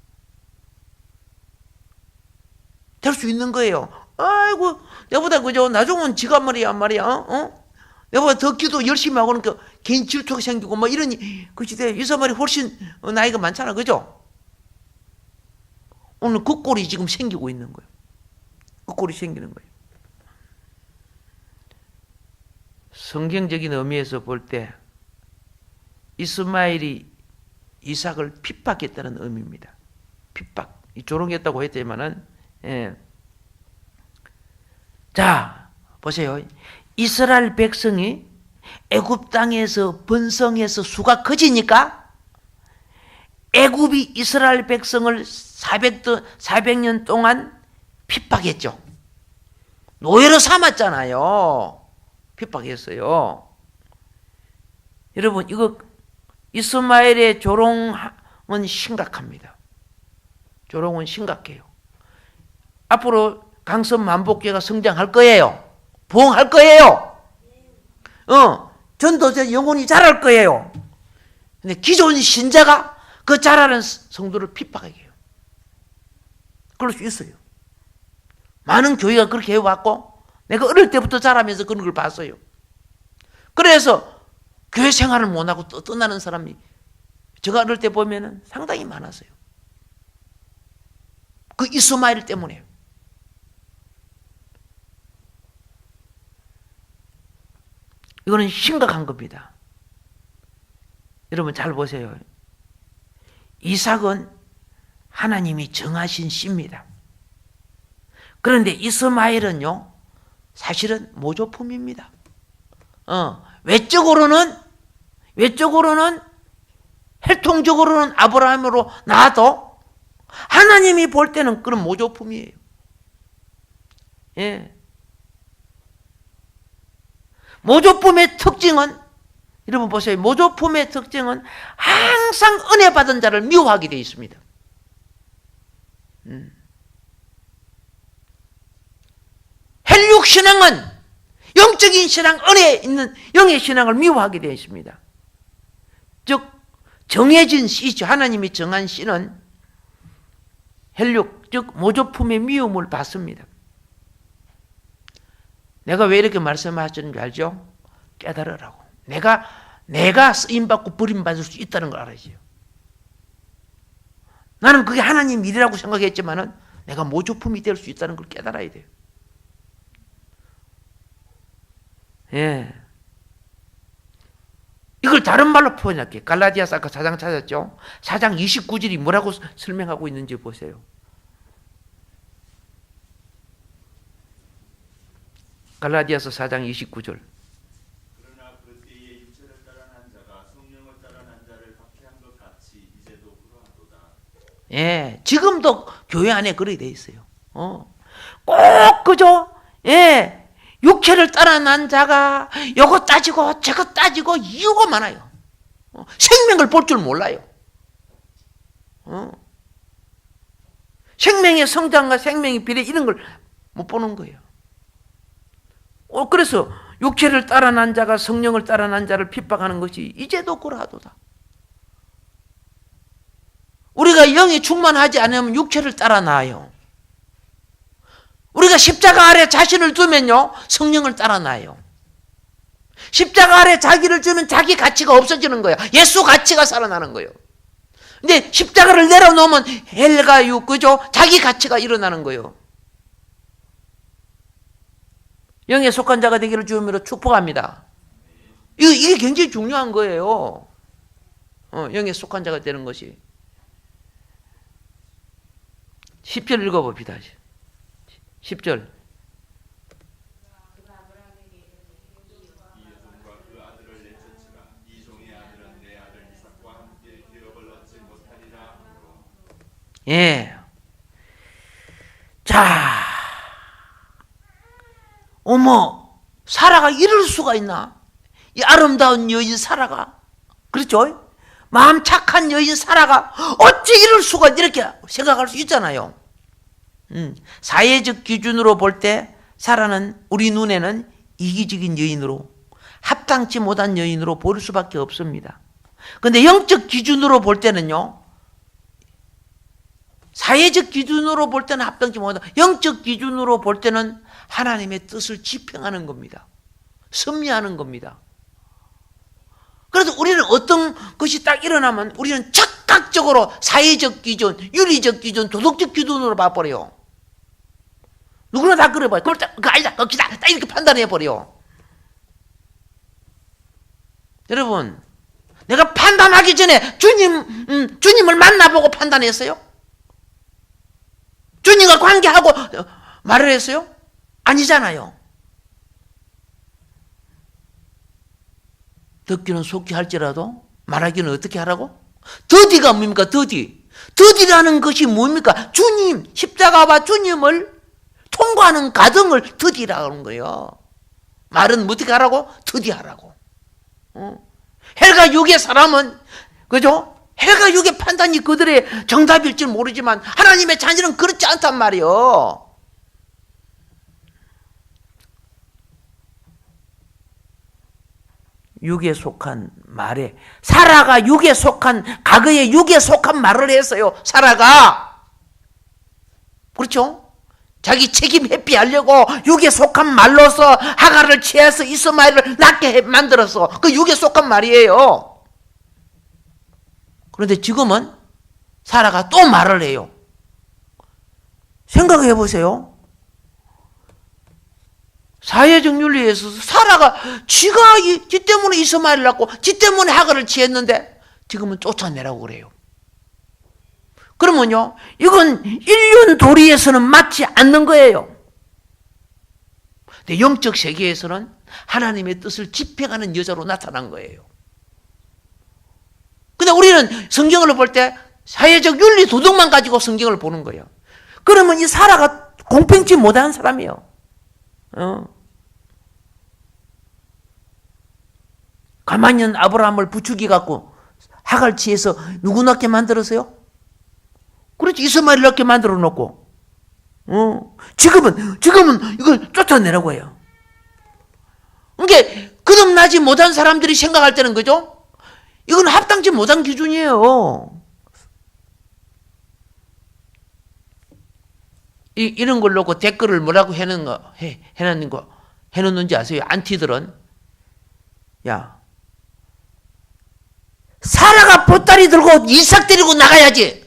될 수 있는 거예요. 아이고, 내보다 그죠? 나중은 지가 말이야. 내보다 더 기도 열심히 하고 그러니까 개인 질투가 생기고 뭐 이러니 그 시대에 이스마엘이 훨씬 나이가 많잖아. 그죠? 오늘 그 꼴이 지금 생기고 있는 거예요. 그 꼴이 생기는 거예요. 성경적인 의미에서 볼 때 이스마엘이 이삭을 핍박했다는 의미입니다. 핍박. 조롱했다고 했지만은, 예. 자, 보세요. 이스라엘 백성이 애굽 땅에서 번성해서 수가 커지니까 애굽이 이스라엘 백성을 400년 동안 핍박했죠. 노예로 삼았잖아요. 핍박했어요. 여러분, 이거 이스마엘의 조롱은 심각합니다. 조롱은 심각해요. 앞으로 강선 만복교회가 성장할 거예요. 부흥할 거예요. 전도자 영혼이 자랄 거예요. 근데 기존 신자가 그 자라는 성도를 핍박하게 해요. 그럴 수 있어요. 많은 교회가 그렇게 해왔고 내가 어릴 때부터 자라면서 그런 걸 봤어요. 그래서 교회 생활을 못하고 떠나는 사람이 제가 어릴 때 보면은 상당히 많았어요. 그 이스마엘 때문에. 이거는 심각한 겁니다. 여러분 잘 보세요. 이삭은 하나님이 정하신 씨입니다. 그런데 이스마엘은요, 사실은 모조품입니다. 외적으로는 혈통적으로는 아브라함으로 나와도 하나님이 볼 때는 그런 모조품이에요. 예. 모조품의 특징은, 여러분 보세요. 모조품의 특징은 항상 은혜 받은 자를 미워하게 되어 있습니다. 혈육 신앙은 영적인 신앙, 은혜에 있는 영의 신앙을 미워하게 되어 있습니다. 즉 정해진 씨죠. 하나님이 정한 씨는 혈육, 즉 모조품의 미움을 받습니다. 내가 왜 이렇게 말씀하시는 줄 알죠? 깨달으라고. 내가 쓰임받고 버림받을 수 있다는 걸 알아야죠. 나는 그게 하나님 일이라고 생각했지만은 내가 모조품이 될 수 있다는 걸 깨달아야 돼요. 예. 이걸 다른 말로 표현할게요. 갈라디아서 아까 4장 찾았죠? 4장 29절이 뭐라고 설명하고 있는지 보세요. 갈라디아서 4장 29절. 예, 지금도 교회 안에 그렇게 돼 있어요. 꼭 그죠? 예, 육체를 따라 난 자가 요거 따지고 저거 따지고 이유가 많아요. 생명을 볼 줄 몰라요. 생명의 성장과 생명의 비례 이런 걸 못 보는 거예요. 그래서 육체를 따라 난 자가 성령을 따라 난 자를 핍박하는 것이 이제도 그러하도다. 우리가 영이 충만하지 않으면 육체를 따라 나요. 우리가 십자가 아래 자신을 두면요, 성령을 따라 나요. 십자가 아래 자기를 주면 자기 가치가 없어지는 거예요. 예수 가치가 살아나는 거예요. 근데 십자가를 내려놓으면 헬과 육, 그죠? 자기 가치가 일어나는 거예요. 영에 속한 자가 되기를 주님으로 축복합니다. 이게 굉장히 중요한 거예요. 영에 속한 자가 되는 것이. 10절 읽어봅시다. 10절. 예. 자, 어머, 사라가 이럴 수가 있나? 이 아름다운 여인 사라가, 그렇죠? 마음 착한 여인 사라가 어찌 이럴 수가, 이렇게 생각할 수 있잖아요. 사회적 기준으로 볼 때 사라는 우리 눈에는 이기적인 여인으로, 합당치 못한 여인으로 보일 수밖에 없습니다. 그런데 영적 기준으로 볼 때는요, 사회적 기준으로 볼 때는 합당치 못하다. 영적 기준으로 볼 때는 하나님의 뜻을 집행하는 겁니다. 섭리하는 겁니다. 그래서 우리는 어떤 것이 딱 일어나면 우리는 즉각적으로 사회적 기준, 윤리적 기준, 도덕적 기준으로 봐버려요. 누구나 다 그래 봐요. 그걸 딱, 그거 아니다, 그거 기다, 딱 이렇게 판단해버려요. 여러분, 내가 판단하기 전에 주님을 만나보고 판단했어요? 주님과 관계하고 말을 했어요? 아니잖아요. 듣기는 속히 할지라도 말하기는 어떻게 하라고? 더디가 뭡니까? 더디라는 것이 뭡니까? 주님, 십자가와 주님을 통과하는 과정을 더디라고 하는 거예요. 말은 어떻게 하라고? 더디하라고. 헬과 육의 사람은, 그죠? 헬과 육의 판단이 그들의 정답일지 모르지만 하나님의 자녀는 그렇지 않단 말이에요. 육에 속한 말에, 사라가 육에 속한, 과거에 육에 속한 말을 했어요. 사라가. 그렇죠? 자기 책임 회피하려고 육에 속한 말로서 하갈을 취해서 이스마엘을 낳게 만들었어. 그 육에 속한 말이에요. 그런데 지금은 사라가 또 말을 해요. 생각해 보세요. 사회적 윤리에 있어서 사라가 지 때문에 이스마엘을 낳고 지 때문에 하갈을 취했는데 지금은 쫓아내라고 그래요. 그러면요, 이건 인륜 도리에서는 맞지 않는 거예요. 근데 영적 세계에서는 하나님의 뜻을 집행하는 여자로 나타난 거예요. 근데 우리는 성경을 볼 때 사회적 윤리 도덕만 가지고 성경을 보는 거예요. 그러면 이 사라가 공평치 못한 사람이에요. 가만히 있는 아브라함을 부추기 갖고 하갈 취해서 누구 낳게 만들었어요? 그렇지, 이스마엘 낳게 만들어 놓고. 지금은 이걸 쫓아내라고 해요. 그러니까 거듭나지 못한 사람들이 생각할 때는, 그죠? 이건 합당치 못한 기준이에요. 이런 걸 놓고 댓글을 뭐라고 해놓는지 아세요? 안티들은, 야, 사라가 보따리 들고 이삭 데리고 나가야지.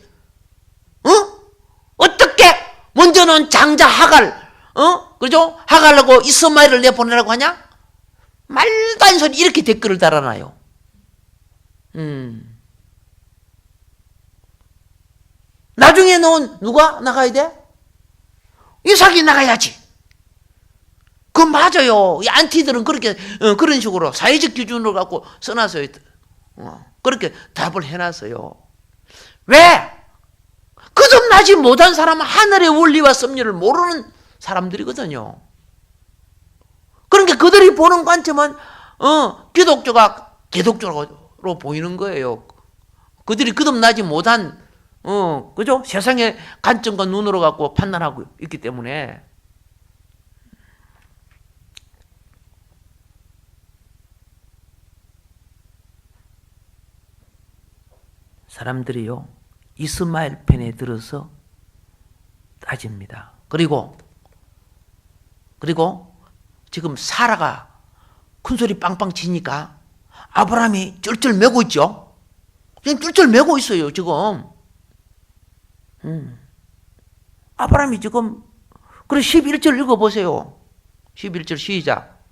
어떻게 먼저는 장자 하갈, 그죠? 하갈하고 이스마엘을 내보내라고 하냐? 말도 안 소리, 이렇게 댓글을 달아놔요. 나중에는 누가 나가야 돼? 이삭이 나가야지. 그건 맞아요. 이 안티들은 그렇게, 그런 식으로 사회적 기준으로 갖고 써놨어요. 그렇게 답을 해놨어요. 왜? 거듭나지 못한 사람은 하늘의 원리와 섭리를 모르는 사람들이거든요. 그러니까 그들이 보는 관점은 기독교가 기독교로 보이는 거예요. 그들이 거듭나지 못한 그죠? 세상의 관점과 눈으로 갖고 판단하고 있기 때문에 사람들이요 이스마엘 편에 들어서 따집니다. 그리고 지금 사라가 큰 소리 빵빵 치니까 아브라함이 쩔쩔 매고 있죠. 지금 쩔쩔 매고 있어요. 지금 아브라함이 지금 그래 11절 읽어보세요. 11절 시작.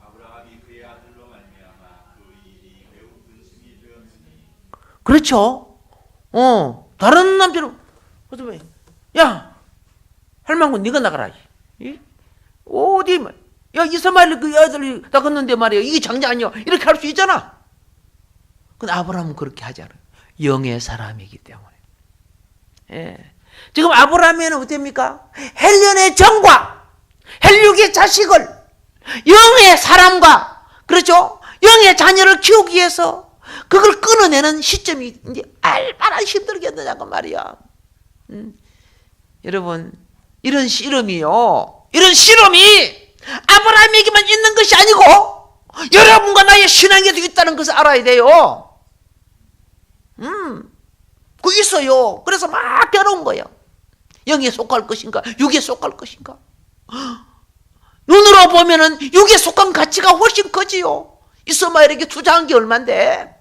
아브라함이 그의 아들로 말미암아 그 일이 매우 근심이 되었으니. 그렇죠. 다른 남자는 야 할망구 네가 나가라. 어디 야 이스마엘 그 아들이 나갔는데 말이야 이게 장자 아니야 이렇게 할 수 있잖아. 근데 아브라함은 그렇게 하지 않아요. 영의 사람이기 때문에. 예. 지금 아브라함에는 어떻습니까? 헬련의 정과 헬육의 자식을 영의 사람과 그렇죠? 영의 자녀를 키우기 위해서 그걸 끊어내는 시점이 이제 얼마나 힘들겠느냐고 말이야. 여러분 이런 씨름이요. 이런 씨름이 아브라함에게만 있는 것이 아니고 여러분과 나의 신앙에도 있다는 것을 알아야 돼요. 그 있어요. 그래서 막 겨루는 거예요. 영에 속할 것인가 육에 속할 것인가. 눈으로 보면은 육에 속한 가치가 훨씬 커지요. 이스마엘에게 투자한 게 얼만데.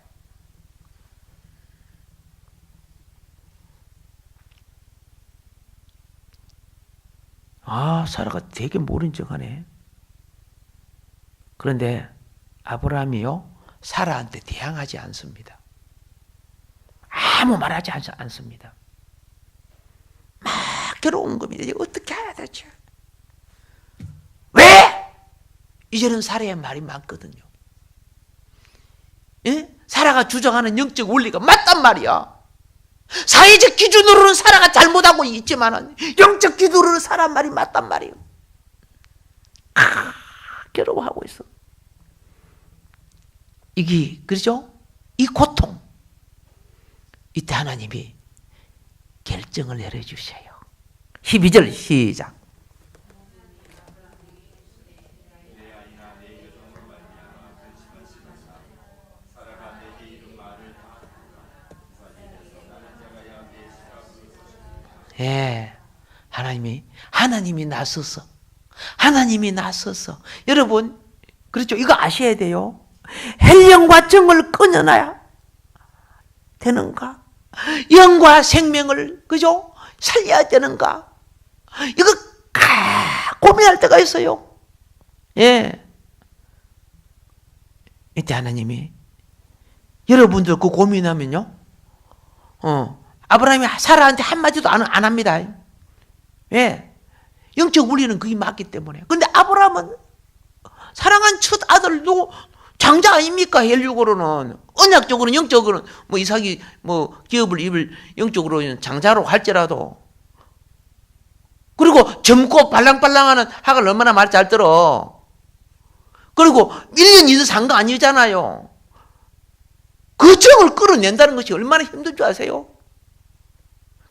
사라가 되게 모른 척하네. 그런데 아브라함이요 사라한테 대항하지 않습니다. 아무 말하지 않습니다. 막 괴로운 겁니다. 어떻게 해야 되죠? 왜? 이제는 사라의 말이 많거든요. 예? 사라가 주장하는 영적 원리가 맞단 말이야. 사회적 기준으로는 사라가 잘못하고 있지만 영적 기준으로는 사라 말이 맞단 말이에요. 괴로워하고 있어. 이게 그렇죠? 이 고통 이때 하나님이 결정을 내려주셔요. 12절 시작. 예, 하나님이 나서서 여러분 그렇죠? 이거 아셔야 돼요. 헬령과 정을 끊어놔야 되는가? 영과 생명을 그죠? 살려야 되는가? 이거 고민할 때가 있어요. 예, 이때 하나님이 여러분들 그 고민하면요, 아브라함이 사라한테 한마디도 안 합니다. 왜? 영적 원리는 그게 맞기 때문에. 근데 아브라함은 사랑한 첫 아들도 장자 아닙니까? 헬육으로는. 언약적으로는, 영적으로는, 이삭이, 기업을 입을 영적으로는 장자로 할지라도. 그리고 젊고 발랑발랑하는 학을 얼마나 말 잘 들어. 그리고 1년 이상 산 거 아니잖아요. 그 정을 끌어낸다는 것이 얼마나 힘든 줄 아세요?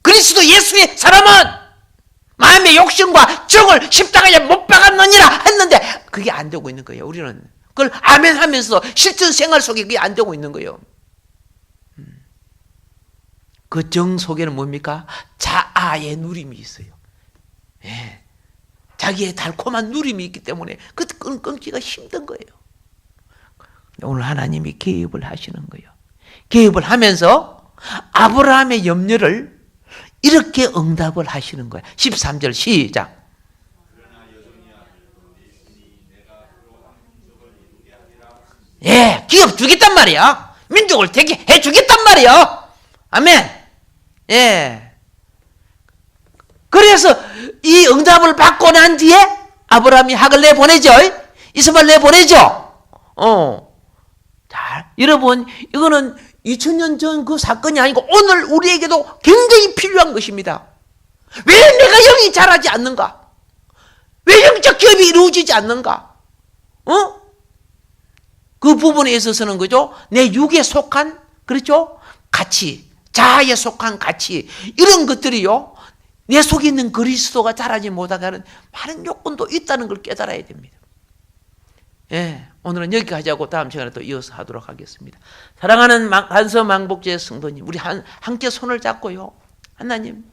그리스도 예수의 사람은 마음의 욕심과 정을 십자가에 못 박았느니라 했는데 그게 안 되고 있는 거예요. 우리는 그걸 아멘 하면서 실전 생활 속에 그게 안 되고 있는 거예요. 그 정 속에는 뭡니까? 자아의 누림이 있어요. 예. 자기의 달콤한 누림이 있기 때문에 그 끊기가 힘든 거예요. 오늘 하나님이 개입을 하시는 거예요. 개입을 하면서 아브라함의 염려를 이렇게 응답을 하시는 거예요. 13절 시작. 예, 기업 주겠단 말이야. 민족을 되게 해주겠단 말이야. 아멘. 예. 그래서 이 응답을 받고 난 뒤에 아브라함이 학을 내보내죠. 이스마엘 내보내죠. 자, 여러분, 이거는 2000년 전 그 사건이 아니고 오늘 우리에게도 굉장히 필요한 것입니다. 왜 내가 영이 자라지 않는가? 왜 영적 기업이 이루어지지 않는가? 그 부분에 있어서는 그죠? 내 육에 속한 그렇죠? 가치, 자아에 속한 가치 이런 것들이요. 내 속에 있는 그리스도가 자라지 못하게 하는 많은 요건도 있다는 걸 깨달아야 됩니다. 예, 오늘은 여기까지 하고 다음 시간에 또 이어서 하도록 하겠습니다. 사랑하는 간서망복제 성도님, 우리 함께 손을 잡고요. 하나님